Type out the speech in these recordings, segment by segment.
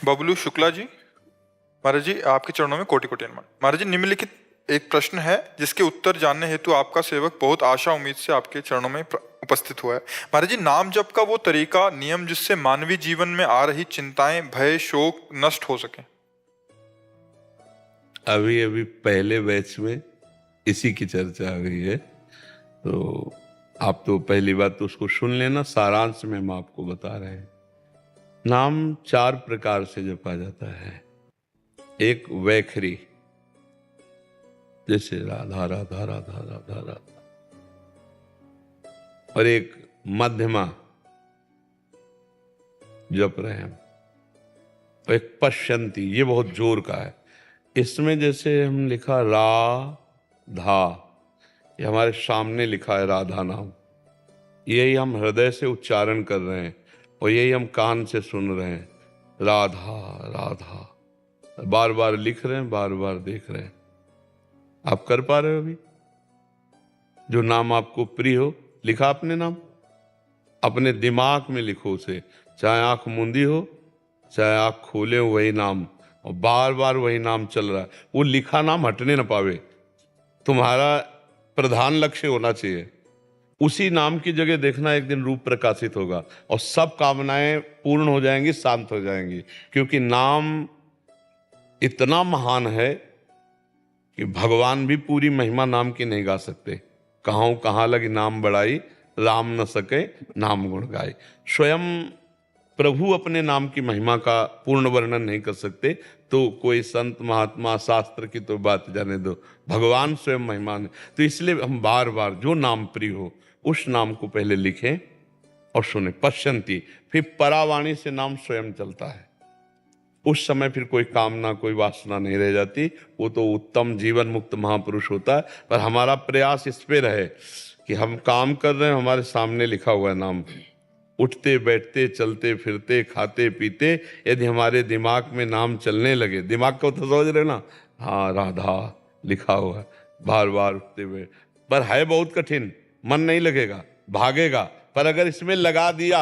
बबलू शुक्ला जी। महाराज जी, आपके चरणों में कोटि कोटि नमन। महाराज जी, निम्नलिखित एक प्रश्न है जिसके उत्तर जानने हेतु आपका सेवक बहुत आशा उम्मीद से आपके चरणों में उपस्थित हुआ है। महाराज जी, नाम जप का वो तरीका नियम जिससे मानवीय जीवन में आ रही चिंताएं, भय, शोक नष्ट हो सके। अभी अभी पहले बैच में इसी की चर्चा आ गई है, तो आप तो पहली बात तो उसको सुन लेना, सारांश में हम आपको बता रहे हैं। नाम 4 प्रकार से जपा जाता है। एक वैखरी, जैसे राधा राधा राधा राधा राधा, और एक मध्यमा जप रहे हैं हम, और एक पश्यंती, ये बहुत जोर का है। इसमें जैसे हम लिखा राधा, ये हमारे सामने लिखा है राधा नाम, यही हम हृदय से उच्चारण कर रहे हैं और यही हम कान से सुन रहे हैं। राधा राधा बार बार लिख रहे हैं, बार बार देख रहे हैं। आप कर पा रहे हो? अभी जो नाम आपको प्रिय हो, लिखा आपने नाम, अपने दिमाग में लिखो उसे, चाहे आंख मूंदी हो चाहे आंख खोले हो, वही नाम, और बार बार वही नाम चल रहा है। वो लिखा नाम हटने न पावे, तुम्हारा प्रधान लक्ष्य होना चाहिए। उसी नाम की जगह देखना एक दिन रूप प्रकाशित होगा और सब कामनाएं पूर्ण हो जाएंगी, शांत हो जाएंगी। क्योंकि नाम इतना महान है कि भगवान भी पूरी महिमा नाम की नहीं गा सकते। कहाँ लगी नाम बढ़ाई, राम न सके नाम गुण गाई। स्वयं प्रभु अपने नाम की महिमा का पूर्ण वर्णन नहीं कर सकते, तो कोई संत महात्मा शास्त्र की तो बात जाने दो, भगवान स्वयं महिमान है। तो इसलिए हम बार बार जो नाम प्रिय हो उस नाम को पहले लिखें और सुने। पश्यंती, फिर परावाणी से नाम स्वयं चलता है। उस समय फिर कोई कामना, कोई वासना नहीं रह जाती। वो तो उत्तम जीवन मुक्त महापुरुष होता है। पर हमारा प्रयास इस पे रहे कि हम काम कर रहे हैं, हमारे सामने लिखा हुआ है नाम, उठते बैठते चलते फिरते खाते पीते यदि हमारे दिमाग में नाम चलने लगे, दिमाग को तो समझ रहे ना, हाँ राधा लिखा हुआ है, बार बार उठते हुए, पर है बहुत कठिन, मन नहीं लगेगा, भागेगा। पर अगर इसमें लगा दिया,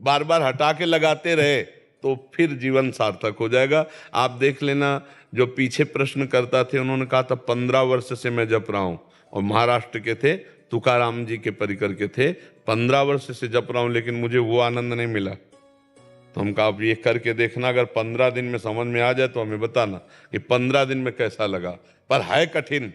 बार बार हटा के लगाते रहे, तो फिर जीवन सार्थक हो जाएगा। आप देख लेना, जो पीछे प्रश्न करता थे उन्होंने कहा था 15 वर्ष से मैं जप रहा हूं, और महाराष्ट्र के थे, तुकाराम जी के परिकर के थे, 15 वर्ष से जप रहा हूं लेकिन मुझे वो आनंद नहीं मिला। तो हम कहा अब ये करके देखना, अगर 15 दिन में समझ में आ जाए तो हमें बताना कि 15 दिन में कैसा लगा। पर है कठिन,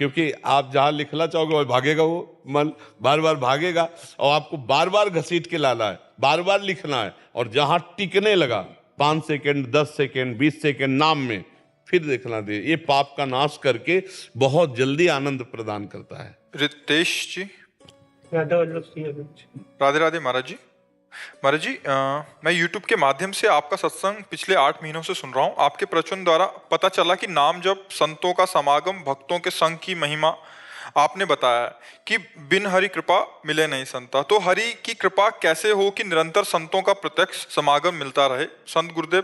क्योंकि आप जहां लिखना चाहोगे वह भागेगा, वो मन बार बार भागेगा, और आपको बार बार घसीट के लाना है, बार बार लिखना है। और जहां टिकने लगा 5 सेकेंड 10 सेकेंड 20 सेकेंड नाम में, फिर देखना दे, ये पाप का नाश करके बहुत जल्दी आनंद प्रदान करता है। रितेश जी, राधे राधे महाराज जी। महाराज जी, मैं YouTube के माध्यम से आपका सत्संग पिछले 8 महीनों से सुन रहा हूँ। आपके प्रवचन द्वारा पता चला कि नाम जप, संतों का समागम, भक्तों के संग की महिमा आपने बताया कि बिन हरि कृपा मिले नहीं संता। तो हरि की कृपा कैसे हो कि निरंतर संतों का प्रत्यक्ष समागम मिलता रहे? संत गुरुदेव,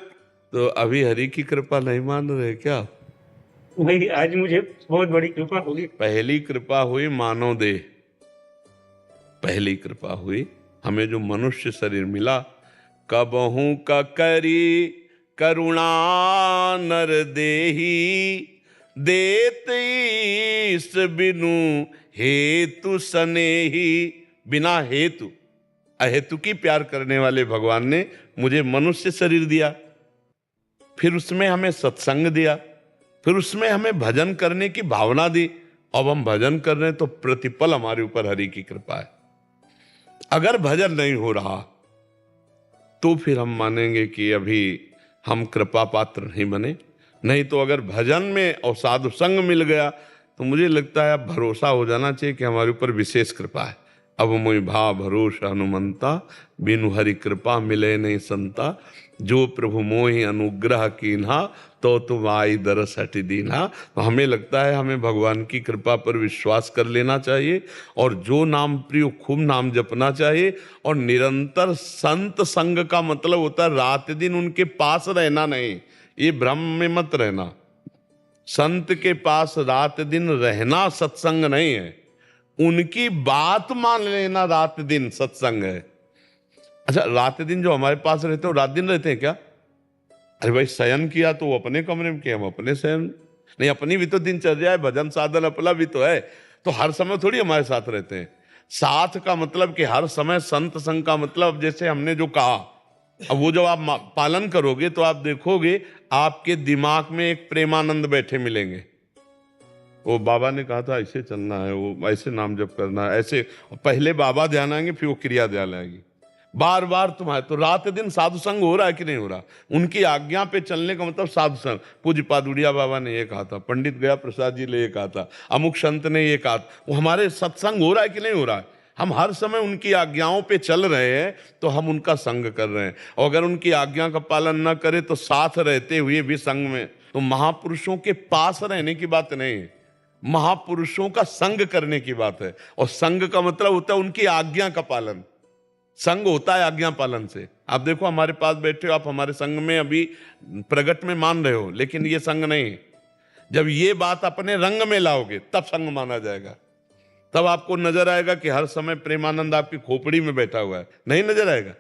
तो अभी हरि की कृपा नहीं मान रहे क्या? भाई आज मुझे बहुत बड़ी कृपा होगी। पहली कृपा हुई मानव देह, पहली कृपा हुई हमें जो मनुष्य शरीर मिला। कबहू का करी करुणा नर देही, देत ईस बिनु हेतु सनेही। बिना हेतु, अहेतु की प्यार करने वाले भगवान ने मुझे मनुष्य शरीर दिया, फिर उसमें हमें सत्संग दिया, फिर उसमें हमें भजन करने की भावना दी। अब हम भजन कर रहे हैं तो प्रतिपल हमारे ऊपर हरि की कृपा है। अगर भजन नहीं हो रहा तो फिर हम मानेंगे कि अभी हम कृपा पात्र नहीं बने। नहीं तो अगर भजन में और साधु संग मिल गया तो मुझे लगता है अब भरोसा हो जाना चाहिए कि हमारे ऊपर विशेष कृपा है। अब मोहि भा भरोसा हनुमंता, बिनु हरि कृपा मिले नहीं संता। जो प्रभु मोहि अनुग्रह कीन्हा, तो तुम आई दरस हटि दीन्हा। तो हमें लगता है हमें भगवान की कृपा पर विश्वास कर लेना चाहिए, और जो नाम प्रिय खूब नाम जपना चाहिए। और निरंतर संत संग का मतलब होता है रात दिन उनके पास रहना नहीं, ये भ्रम में मत रहना। संत के पास रात दिन रहना सत्संग नहीं है, उनकी बात मान लेना रात दिन सत्संग है। अच्छा, रात दिन जो हमारे पास रहते हैं रात दिन रहते हैं क्या? अरे भाई शयन किया तो वो अपने कमरे में किया, हम अपने शयन। नहीं, अपनी भी तो दिनचर्या है, भजन साधन अपना भी तो है। तो हर समय थोड़ी हमारे साथ रहते हैं। साथ का मतलब कि हर समय संत संग का मतलब, जैसे हमने जो कहा, अब वो जब आप पालन करोगे तो आप देखोगे आपके दिमाग में एक प्रेमानंद बैठे मिलेंगे। वो बाबा ने कहा था ऐसे चलना है, वो ऐसे नाम जप करना है, ऐसे पहले बाबा ध्यान आएंगे, फिर वो क्रिया ध्यान आएगी। बार बार तुम्हारे तो रात दिन साधु संग हो रहा है कि नहीं हो रहा? उनकी आज्ञा पे चलने का मतलब साधु संग। पूज्य पादुड़िया बाबा ने ये कहा था, पंडित गया प्रसाद जी ने ये कहा था, अमुक संत ने ये कहा। वो हमारे सत्संग हो रहा है कि नहीं हो रहा है? हम हर समय उनकी आज्ञाओं पे चल रहे हैं तो हम उनका संग कर रहे हैं। और अगर उनकी आज्ञा का पालन न करें तो साथ रहते हुए भी संग में, तो महापुरुषों के पास रहने की बात नहीं है, महापुरुषों का संग करने की बात है। और संग का मतलब होता है उनकी आज्ञा का पालन। संग होता है आज्ञा पालन से। आप देखो हमारे पास बैठे हो, आप हमारे संग में अभी प्रगट में मान रहे हो, लेकिन ये संग नहीं है। जब ये बात अपने रंग में लाओगे तब संग माना जाएगा। तब आपको नजर आएगा कि हर समय प्रेमानंद आपकी खोपड़ी में बैठा हुआ है। नहीं नजर आएगा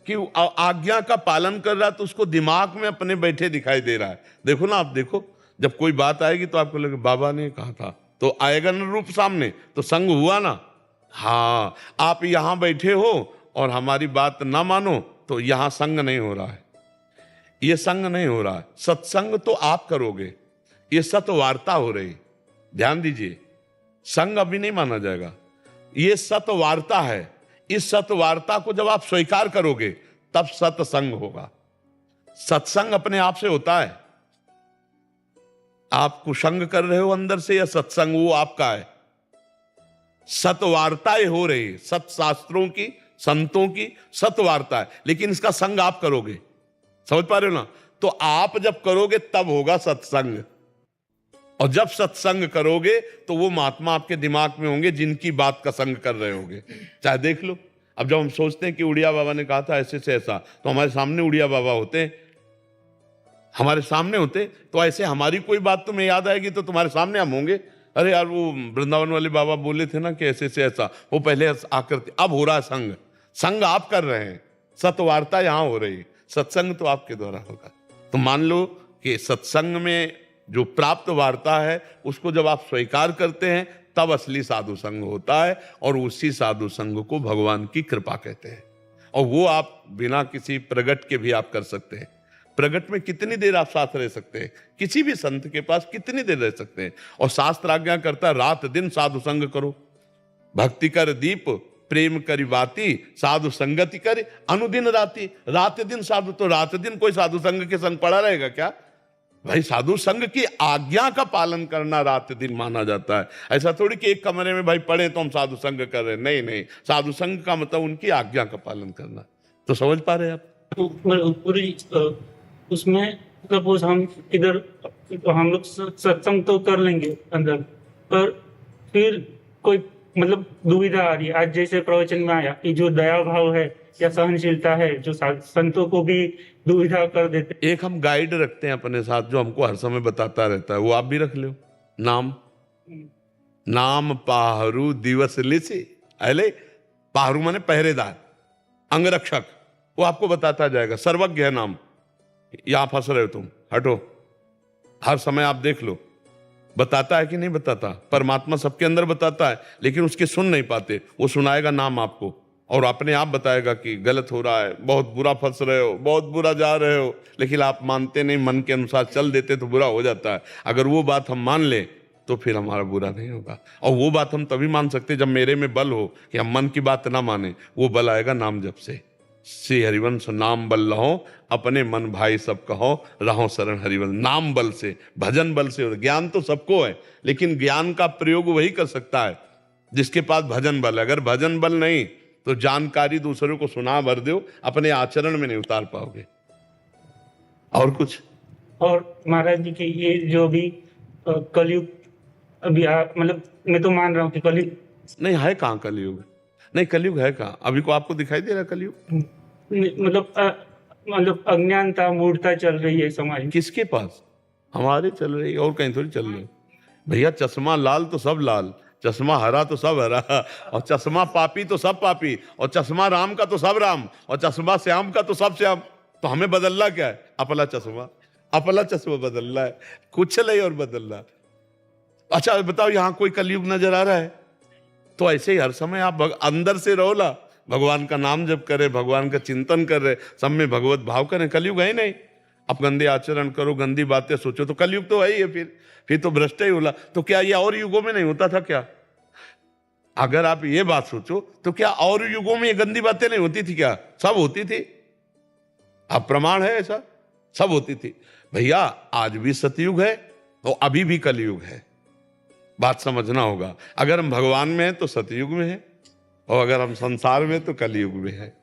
कि आज्ञा का पालन कर रहा है, तो उसको दिमाग में अपने बैठे दिखाई दे रहा है। देखो ना, आप देखो जब कोई बात आएगी तो आपको लगे बाबा ने कहा था, तो आएगा ना रूप सामने, तो संग हुआ ना। हाँ, आप यहां बैठे हो और हमारी बात ना मानो तो यहां संग नहीं हो रहा है, ये संग नहीं हो रहा है। सत्संग तो आप करोगे, ये सतवार्ता हो रही। ध्यान दीजिए, संग अभी नहीं माना जाएगा, ये सतवार्ता है। इस सतवार्ता को जब आप स्वीकार करोगे तब सत्संग होगा। सत्संग अपने आप से होता है। आप कुसंग कर रहे हो अंदर से या सत्संग, वो आपका है। सतवार्ताएं हो रही, सत्शास्त्रों की, संतों की सतवार्ता है, लेकिन इसका संग आप करोगे। समझ पा रहे हो ना? तो आप जब करोगे तब होगा सत्संग। और जब सत्संग करोगे तो वो महात्मा आपके दिमाग में होंगे जिनकी बात का संग कर रहे होंगे। चाहे देख लो, अब जब हम सोचते हैं कि उड़िया बाबा ने कहा था ऐसे से ऐसा, तो हमारे सामने उड़िया बाबा होते, हमारे सामने होते, तो ऐसे हमारी कोई बात तुम्हें याद आएगी तो तुम्हारे सामने हम होंगे। अरे यार, वो वृंदावन वाले बाबा बोले थे ना कि ऐसे से ऐसा, वो पहले आकर, अब हो रहा है संग। संग आप कर रहे हैं, सतवार्ता यहां हो रही, सत्संग तो आपके द्वारा होगा। तो मान लो कि सत्संग में जो प्राप्त वार्ता है उसको जब आप स्वीकार करते हैं तब असली साधु संग होता है। और उसी साधु संग को भगवान की कृपा कहते हैं। और वो आप बिना किसी प्रगट के भी आप कर सकते हैं। प्रगट में कितनी देर आप साथ रह सकते हैं? किसी भी संत के पास कितनी देर रह सकते हैं? और शास्त्र आज्ञा करता है रात दिन साधु संग करो। भक्ति कर दीप प्रेम करी बाती, साधु संगति करे अनुदिन राती। रात दिन साधु, तो रात दिन कोई साधु संग के संग पड़ा रहेगा क्या भाई? साधु संग की आज्ञा का पालन करना रात दिन माना जाता है। ऐसा थोड़ी कि एक कमरे में भाई पढ़े तो हम साधु संग कर रहे हैं। नहीं नहीं, साधु संग का मतलब उनकी आज्ञा का पालन करना। तो समझ पा रहे हैं आप? तो पूरी उसमें सपोज हम इधर, तो हम लोग सत्संग तो कर लेंगे अंदर, पर फिर कोई मतलब दुविधा आ रही है। आज जैसे प्रवचन में आया कि जो दया भाव है या सहनशीलता है, जो संतों को भी दुविधा कर देते। एक हम गाइड रखते हैं अपने साथ जो हमको हर समय बताता रहता है, वो आप भी रख लो। नाम पाहरू दिवस लिसी, अले पाहरू माने पहरेदार, अंगरक्षक, वो आपको बताता जाएगा। सर्वज्ञ है नाम। यहां फंस रहे हो तुम, हटो। हर समय आप देख लो, बताता है कि नहीं बताता? परमात्मा सबके अंदर बताता है, लेकिन उसके सुन नहीं पाते। वो सुनाएगा नाम आपको और अपने आप बताएगा कि गलत हो रहा है, बहुत बुरा फंस रहे हो, बहुत बुरा जा रहे हो, लेकिन आप मानते नहीं, मन के अनुसार चल देते तो बुरा हो जाता है। अगर वो बात हम मान लें तो फिर हमारा बुरा नहीं होगा। और वो बात हम तभी मान सकते जब मेरे में बल हो कि हम मन की बात ना माने। वो बल आएगा नाम जप से। श्री हरिवंश नाम बल लहो, अपने मन भाई सब कहो, रहो शरण हरिवंश। नाम बल से, भजन बल से। ज्ञान तो सबको है, लेकिन ज्ञान का प्रयोग वही कर सकता है जिसके पास भजन बल है। अगर भजन बल नहीं तो जानकारी दूसरों को सुना भर दो, अपने आचरण में नहीं उतार पाओगे। और कुछ? और महाराज जी के ये जो भी कलयुग अभी मतलब मैं तो मान रहा हूँ कि कलयुग नहीं है। कहाँ कलयुग? नहीं, कलयुग है कहाँ? अभी को आपको दिखाई दे रहा कलयुग? मतलब अज्ञानता मूढ़ता चल रही है समाज में। किसके पास? हमारे चल रही है, और कहीं थोड़ी चल रही है भैया। चश्मा लाल तो सब लाल, चश्मा हरा तो सब हरा, और चश्मा पापी तो सब पापी, और चश्मा राम का तो सब राम, और चश्मा श्याम का तो सब श्याम। तो हमें बदलना क्या है? अपना चश्मा बदलना है, कुछ नहीं और बदलना। अच्छा बताओ, यहां कोई कलयुग नजर आ रहा है? तो ऐसे ही हर समय आप अंदर से रहो ना, भगवान का नाम जप करें, भगवान का चिंतन कर रहे, सब में भगवत भाव करें। कलयुग है नहीं, आप गंदे आचरण करो, गंदी बातें सोचो, तो कलयुग तो है ही है। फिर तो भ्रष्ट ही होला। तो क्या ये और युगों में नहीं होता था क्या? अगर आप ये बात सोचो तो क्या और युगों में ये गंदी बातें नहीं होती थी क्या? सब होती थी। अब प्रमाण है ऐसा, सब होती थी भैया। आज भी सतयुग है और अभी भी कलयुग है, बात समझना होगा। अगर हम भगवान में हैं तो सतयुग में है, और अगर हम संसार में तो कलयुग में है।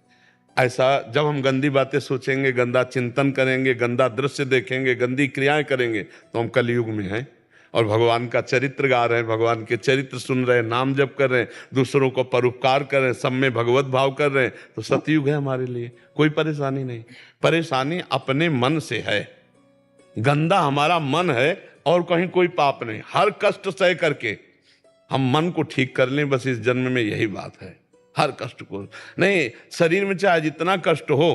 ऐसा जब हम गंदी बातें सोचेंगे, गंदा चिंतन करेंगे, गंदा दृश्य देखेंगे, गंदी क्रियाएं करेंगे, तो हम कलयुग में हैं। और भगवान का चरित्र गा रहे हैं, भगवान के चरित्र सुन रहे हैं, नाम जप कर रहे हैं, दूसरों को परोपकार कर रहे हैं, सब में भगवत भाव कर रहे हैं, तो सतयुग है हमारे लिए। कोई परेशानी नहीं। परेशानी अपने मन से है, गंदा हमारा मन है और कहीं कोई पाप नहीं। हर कष्ट सह करके हम मन को ठीक कर लें, बस इस जन्म में यही बात है। हर कष्ट को नहीं, शरीर में चाहे जितना कष्ट हो,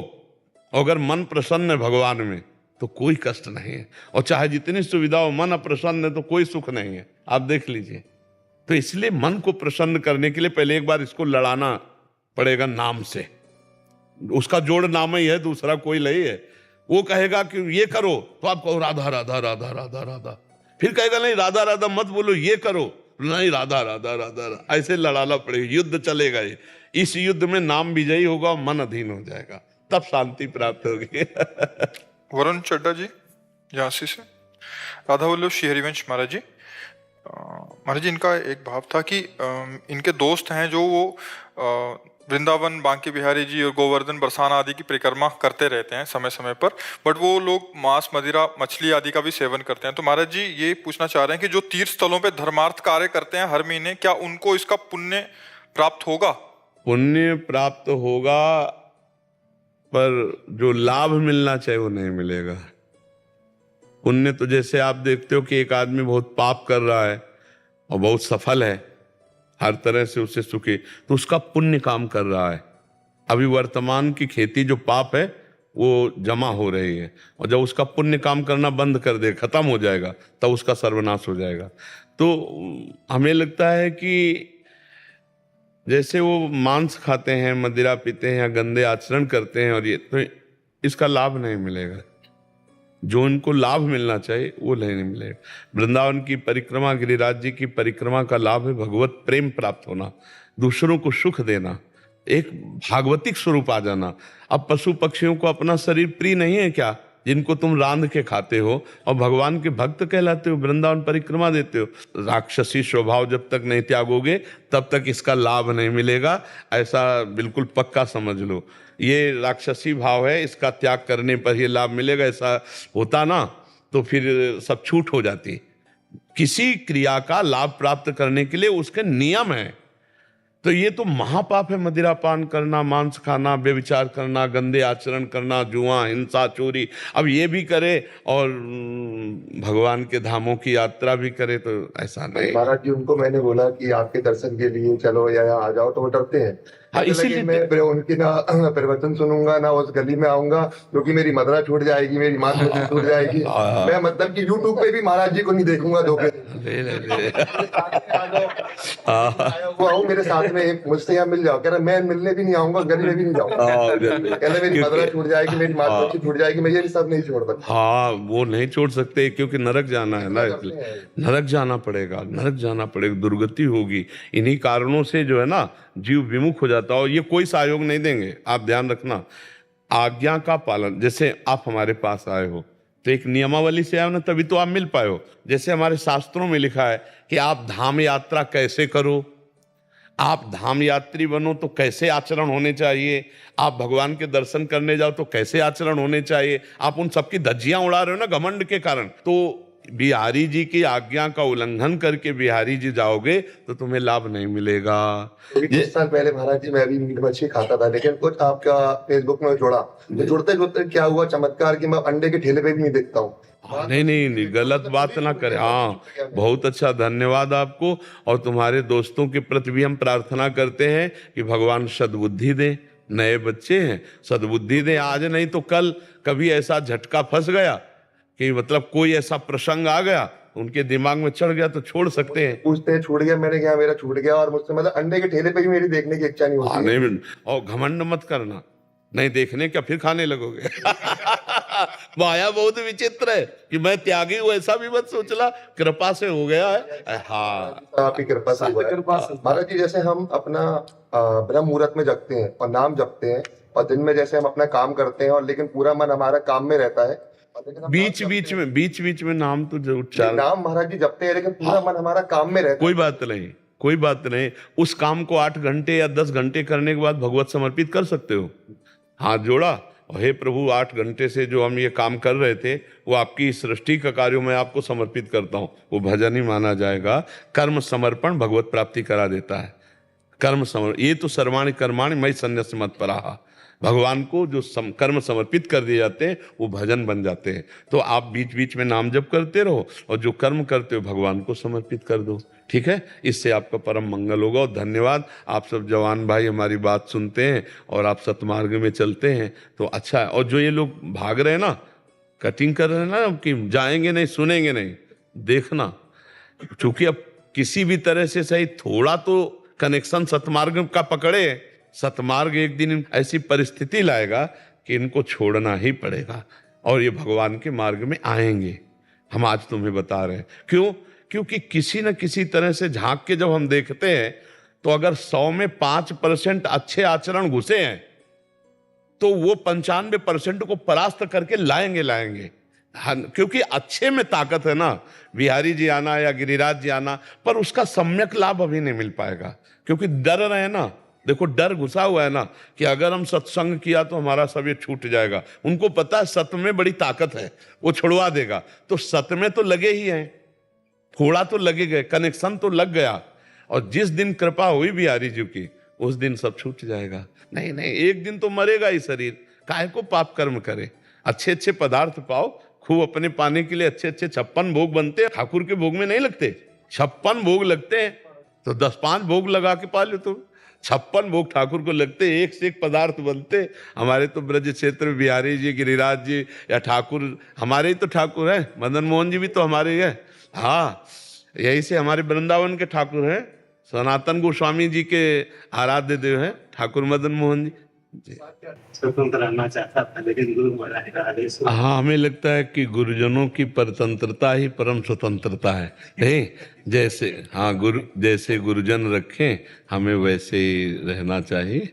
अगर मन प्रसन्न है भगवान में तो कोई कष्ट नहीं है। और चाहे जितनी सुविधा हो, मन अप्रसन्न है तो कोई सुख नहीं है। आप देख लीजिए। तो इसलिए मन को प्रसन्न करने के लिए पहले एक बार इसको लड़ाना पड़ेगा नाम से। उसका जोड़ नाम ही है, दूसरा कोई नहीं है। वो कहेगा कि ये करो तो आप कहो राधा राधा राधा राधा राधा, फिर कहेगा नहीं राधा राधा मत बोलो, ये करो, नहीं राधा राधा राधा राधा। ऐसे लड़ाना पड़ेगा, युद्ध चलेगा ये। इस युद्ध में नाम विजयी होगा, मन अधीन हो जाएगा, तब शांति प्राप्त होगी। वरुण चड्डा जी झांसी से। राधा वल्लभ श्री हरिवंश महाराज जी, महाराज जी इनका एक भाव था कि इनके दोस्त हैं जो वो वृंदावन, बांके बिहारी जी और गोवर्धन, बरसाना आदि की परिक्रमा करते रहते हैं समय समय पर, बट वो लोग मांस, मदिरा, मछली आदि का भी सेवन करते हैं। तो महाराज जी ये पूछना चाह रहे हैं कि जो तीर्थ स्थलों पे धर्मार्थ कार्य करते हैं हर महीने, क्या उनको इसका पुण्य प्राप्त होगा? पुण्य प्राप्त होगा, पर जो लाभ मिलना चाहिए वो नहीं मिलेगा। पुण्य तो जैसे आप देखते हो कि एक आदमी बहुत पाप कर रहा है और बहुत सफल है, हर तरह से उसे सुखी, तो उसका पुण्य काम कर रहा है। अभी वर्तमान की खेती जो पाप है वो जमा हो रही है, और जब उसका पुण्य काम करना बंद कर दे, खत्म हो जाएगा, तब उसका सर्वनाश हो जाएगा। तो हमें लगता है कि जैसे वो मांस खाते हैं, मदिरा पीते हैं या गंदे आचरण करते हैं, और ये तो इसका लाभ नहीं मिलेगा। जो इनको लाभ मिलना चाहिए वो नहीं मिलेगा। वृंदावन की परिक्रमा, गिरिराज जी की परिक्रमा का लाभ है भगवत प्रेम प्राप्त होना, दूसरों को सुख देना, एक भागवतिक स्वरूप आ जाना। अब पशु पक्षियों को अपना शरीर प्रिय नहीं है क्या, जिनको तुम रांध के खाते हो और भगवान के भक्त कहलाते हो, वृंदावन परिक्रमा देते हो? राक्षसी स्वभाव जब तक नहीं त्यागोगे तब तक इसका लाभ नहीं मिलेगा, ऐसा बिल्कुल पक्का समझ लो। ये राक्षसी भाव है, इसका त्याग करने पर ये लाभ मिलेगा, ऐसा होता ना तो फिर सब छूट हो जाती। किसी क्रिया का लाभ प्राप्त करने के लिए उसके नियम है। तो ये तो महापाप है, मदिरा पान करना, मांस खाना, व्यभिचार करना, गंदे आचरण करना, जुआ, हिंसा, चोरी। अब ये भी करे और भगवान के धामों की यात्रा भी करे, तो ऐसा नहीं। महाराज जी उनको मैंने बोला कि आपके दर्शन के लिए चलो या यहाँ आ जाओ, तो वो डरते हैं। हाँ, इसीलिए मैं उनकी ना प्रवचन सुनूंगा ना उस गली में आऊंगा, क्योंकि मेरी मदरा छूट जाएगी, मेरी माँ छूट जाएगी। मैं मतलब कि यूट्यूब पे भी महाराज जी को नहीं देखूंगा धोखे। वो आओ मेरे साथ में, मुझसे यहाँ मिल जाओ। कह रहा मैं मिलने भी नहीं आऊंगा, गली में भी नहीं जाऊंगा। कह रहा मेरी मदरा छूट जाएगी, मेरी माँ छूट जाएगी, मैं ये सब नहीं छोड़ सकता। हाँ, वो नहीं छोड़ सकते क्योंकि नरक जाना है ना, नरक जाना पड़ेगा, नरक जाना पड़ेगा, दुर्गति होगी। इन्हीं कारणों से जो है ना जीव विमुख हो जाता हो। ये कोई सहयोग नहीं देंगे, आप ध्यान रखना। आज्ञा का पालन, जैसे आप हमारे पास आए हो तो एक नियमावली से आए हो ना, तभी तो आप मिल पाए हो। जैसे हमारे शास्त्रों में लिखा है कि आप धाम यात्रा कैसे करो, आप धाम यात्री बनो तो कैसे आचरण होने चाहिए, आप भगवान के दर्शन करने जाओ तो कैसे आचरण होने चाहिए। आप उन सबकी धज्जियां उड़ा रहे हो ना घमंड के कारण। तो बिहारी जी की आज्ञा का उल्लंघन करके बिहारी जी जाओगे तो तुम्हें लाभ नहीं मिलेगा। 20 साल पहले महाराज जी मैं भी मीट मछली खाता था, लेकिन कुछ आपका फेसबुक में जोड़ा, तो जुड़ते जुड़ते क्या हुआ चमत्कार कि मैं अंडे के ठेले पे भी नहीं देखता हूँ। नहीं, गलत बात ना करें। हाँ, बहुत अच्छा, धन्यवाद आपको। और तुम्हारे दोस्तों के प्रति भी हम प्रार्थना करते हैं कि भगवान सद्बुद्धि दें, नए बच्चे हैं, सद्बुद्धि दें आज नहीं तो कल। कभी ऐसा झटका फंस गया कि मतलब कोई ऐसा प्रसंग आ गया, उनके दिमाग में चढ़ गया तो छोड़ सकते हैं। पूछते हैं छूट गया, मैंने कहा मेरा छूट गया, और मुझसे मतलब अंडे के ठेले पे भी मेरी देखने की इच्छा नहीं होती है। नहीं, और घमंड मत करना, नहीं देखने क्या फिर खाने लगोगे। माया बहुत विचित्र है कि मैं त्यागी हूँ, ऐसा भी मत सोचना, कृपा से हो गया है। हाँ, आपकी कृपा से हुआ है। महाराज जी, जैसे हम अपना ब्रह्म मुहूर्त में जगते हैं और नाम जपते हैं, और दिन में जैसे हम अपना काम करते हैं, और लेकिन पूरा मन हमारा काम में रहता है, और लेकिन हम बीच बीच में नाम तो जरूर उच्चारण। नाम महाराज जी जपते हैं, लेकिन पूरा मन हमारा काम में रहता है। कोई बात नहीं, कोई बात नहीं, उस काम को 8 घंटे या 10 घंटे करने के बाद भगवत समर्पित कर सकते हो। हाथ जोड़ा और हे प्रभु, 8 घंटे से जो हम ये काम कर रहे थे वो आपकी सृष्टि का कार्य मैं आपको समर्पित करता हूँ, वो भजन ही माना जाएगा। कर्म समर्पण भगवत प्राप्ति करा देता है। कर्म समर्पण, ये तो सर्वाणि कर्माणि मयि सन्न्यस्य मत्पराः, भगवान को जो कर्म समर्पित कर दिए जाते हैं वो भजन बन जाते हैं। तो आप बीच बीच में नाम जप करते रहो और जो कर्म करते हो भगवान को समर्पित कर दो, ठीक है? इससे आपका परम मंगल होगा। और धन्यवाद, आप सब जवान भाई हमारी बात सुनते हैं और आप सतमार्ग में चलते हैं तो अच्छा है। और जो ये लोग भाग रहे हैं ना, कटिंग कर रहे हैं ना कि जाएंगे नहीं सुनेंगे नहीं, देखना, क्योंकि अब किसी भी तरह से सही थोड़ा तो कनेक्शन सतमार्ग का पकड़े। सतमार्ग एक दिन ऐसी परिस्थिति लाएगा कि इनको छोड़ना ही पड़ेगा और ये भगवान के मार्ग में आएंगे। हम आज तुम्हें बता रहे हैं क्यों? क्योंकि किसी न किसी तरह से झांक के जब हम देखते हैं तो अगर 100 में 5% अच्छे आचरण घुसे हैं तो वो 95% को परास्त करके लाएंगे। क्योंकि अच्छे में ताकत है ना। बिहारी जी आना या गिरिराज जी आना, पर उसका सम्यक लाभ अभी नहीं मिल पाएगा क्योंकि डर रहे ना। देखो, डर घुसा हुआ है ना कि अगर हम सत्संग किया तो हमारा सब ये छूट जाएगा। उनको पता है सत्य में बड़ी ताकत है, वो छुड़वा देगा। तो सत्य में तो लगे ही हैं, थोड़ा तो लगे गए, कनेक्शन तो लग गया। और जिस दिन कृपा हुई बिहारी जी की, उस दिन सब छूट जाएगा। नहीं, एक दिन तो मरेगा ही शरीर, काहे को पाप कर्म करे। अच्छे पदार्थ पाओ, खूब अपने पाने के लिए अच्छे 56 भोग बनते हैं। ठाकुर के भोग में नहीं लगते, 56 भोग लगते हैं। तो 10-5 भोग लगा के पा लो तो 56 भोग ठाकुर को लगते, एक से एक पदार्थ बनते। हमारे तो ब्रज क्षेत्र में बिहारी जी, गिरिराज जी या ठाकुर, हमारे ही तो ठाकुर हैं। मदन मोहन जी भी तो हमारे ही है। हाँ, यही से हमारे वृंदावन के ठाकुर हैं। सनातन गोस्वामी जी के आराध्य देव हैं ठाकुर मदन मोहन जी। स्वतंत्र रहना चाहता था लेकिन गुरु महाराज का आदेश। हाँ, हमें लगता है कि गुरुजनों की परतंत्रता ही परम स्वतंत्रता है। नहीं, जैसे हाँ, गुरु जैसे गुरुजन रखें हमें वैसे ही रहना चाहिए।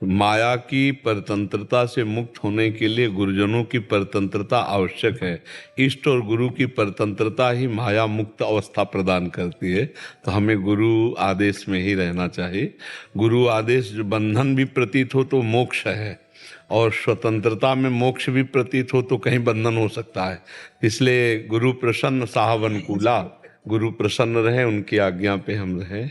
माया की परतंत्रता से मुक्त होने के लिए गुरुजनों की परतंत्रता आवश्यक है। इष्ट और गुरु की परतंत्रता ही माया मुक्त अवस्था प्रदान करती है। तो हमें गुरु आदेश में ही रहना चाहिए। गुरु आदेश जो बंधन भी प्रतीत हो तो मोक्ष है, और स्वतंत्रता में मोक्ष भी प्रतीत हो तो कहीं बंधन हो सकता है। इसलिए गुरु प्रसन्न साहब अनुकूला, गुरु प्रसन्न रहे, उनकी आज्ञा पे हम रहें।